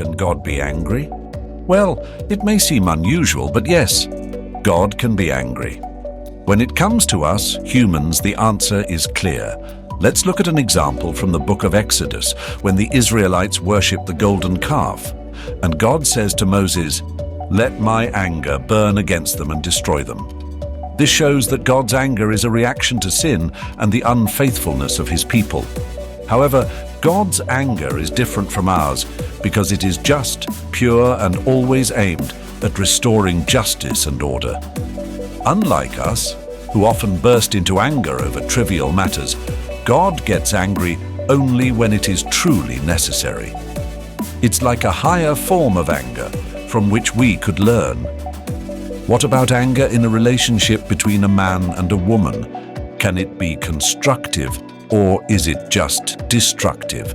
Can God be angry? Well, it may seem unusual, but yes, God can be angry. When it comes to us, humans, the answer is clear. Let's look at an example from the book of Exodus, when the Israelites worship the golden calf. And God says to Moses, "Let my anger burn against them and destroy them." This shows that God's anger is a reaction to sin and the unfaithfulness of his people. However, God's anger is different from ours because it is just, pure, and always aimed at restoring justice and order. Unlike us, who often burst into anger over trivial matters, God gets angry only when it is truly necessary. It's like a higher form of anger from which we could learn. What about anger in a relationship between a man and a woman? Can it be constructive, or is it just destructive?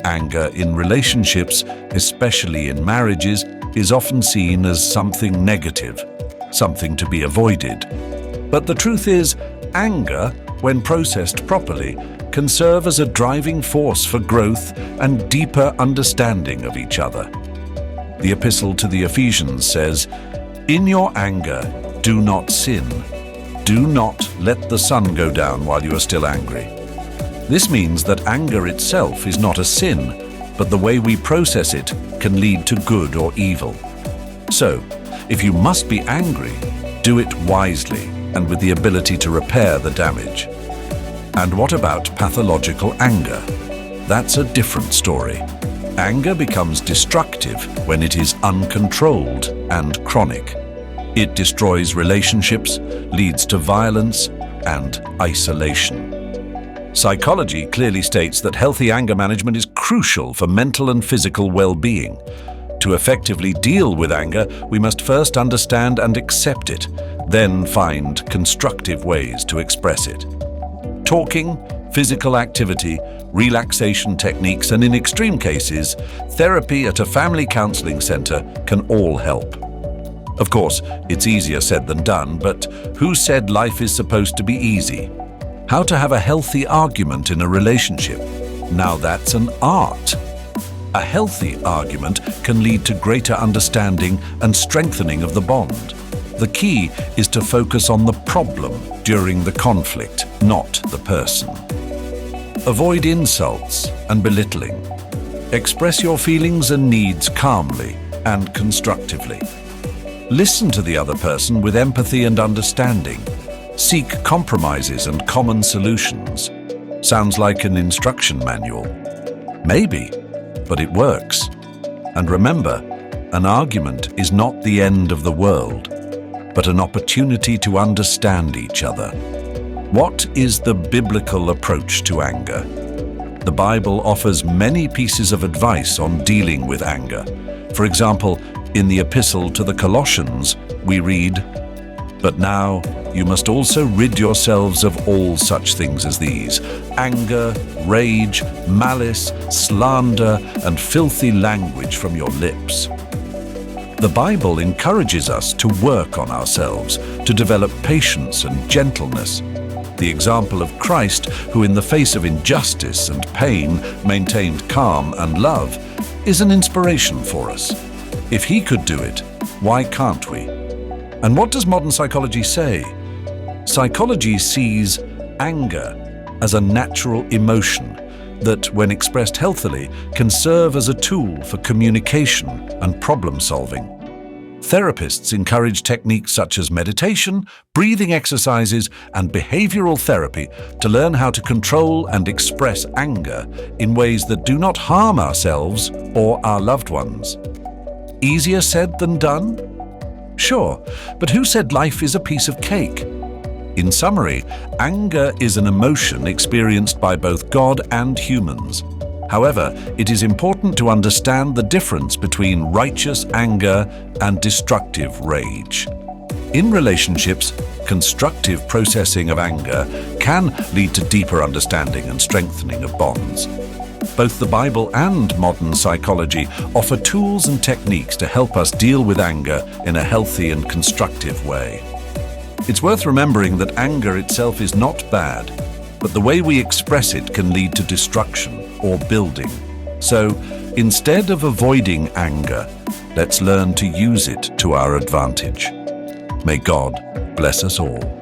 Anger in relationships, especially in marriages, is often seen as something negative, something to be avoided. But the truth is, anger, when processed properly, can serve as a driving force for growth and deeper understanding of each other. The Epistle to the Ephesians says, "In your anger, do not sin. Do not let the sun go down while you are still angry." This means that anger itself is not a sin, but the way we process it can lead to good or evil. So, if you must be angry, do it wisely and with the ability to repair the damage. And what about pathological anger? That's a different story. Anger becomes destructive when it is uncontrolled and chronic. It destroys relationships, leads to violence and isolation. Psychology clearly states that healthy anger management is crucial for mental and physical well-being. To effectively deal with anger, we must first understand and accept it, then find constructive ways to express it. Talking, physical activity, relaxation techniques, and in extreme cases, therapy at a family counseling center can all help. Of course, it's easier said than done, but who said life is supposed to be easy? How to have a healthy argument in a relationship? Now that's an art. A healthy argument can lead to greater understanding and strengthening of the bond. The key is to focus on the problem during the conflict, not the person. Avoid insults and belittling. Express your feelings and needs calmly and constructively. Listen to the other person with empathy and understanding. Seek compromises and common solutions. Sounds like an instruction manual. Maybe, but it works. And remember, an argument is not the end of the world, but an opportunity to understand each other. What is the biblical approach to anger? The Bible offers many pieces of advice on dealing with anger. For example, in the Epistle to the Colossians, we read, "But now you must also rid yourselves of all such things as these: anger, rage, malice, slander, and filthy language from your lips." The Bible encourages us to work on ourselves, to develop patience and gentleness. The example of Christ, who in the face of injustice and pain maintained calm and love, is an inspiration for us. If he could do it, why can't we? And what does modern psychology say? Psychology sees anger as a natural emotion that, when expressed healthily, can serve as a tool for communication and problem-solving. Therapists encourage techniques such as meditation, breathing exercises, and behavioral therapy to learn how to control and express anger in ways that do not harm ourselves or our loved ones. Easier said than done? Sure, but who said life is a piece of cake? In summary, anger is an emotion experienced by both God and humans. However, it is important to understand the difference between righteous anger and destructive rage. In relationships, constructive processing of anger can lead to deeper understanding and strengthening of bonds. Both the Bible and modern psychology offer tools and techniques to help us deal with anger in a healthy and constructive way. It's worth remembering that anger itself is not bad, but the way we express it can lead to destruction or building. So, Instead of avoiding anger, let's learn to use it to our advantage. May God bless us all.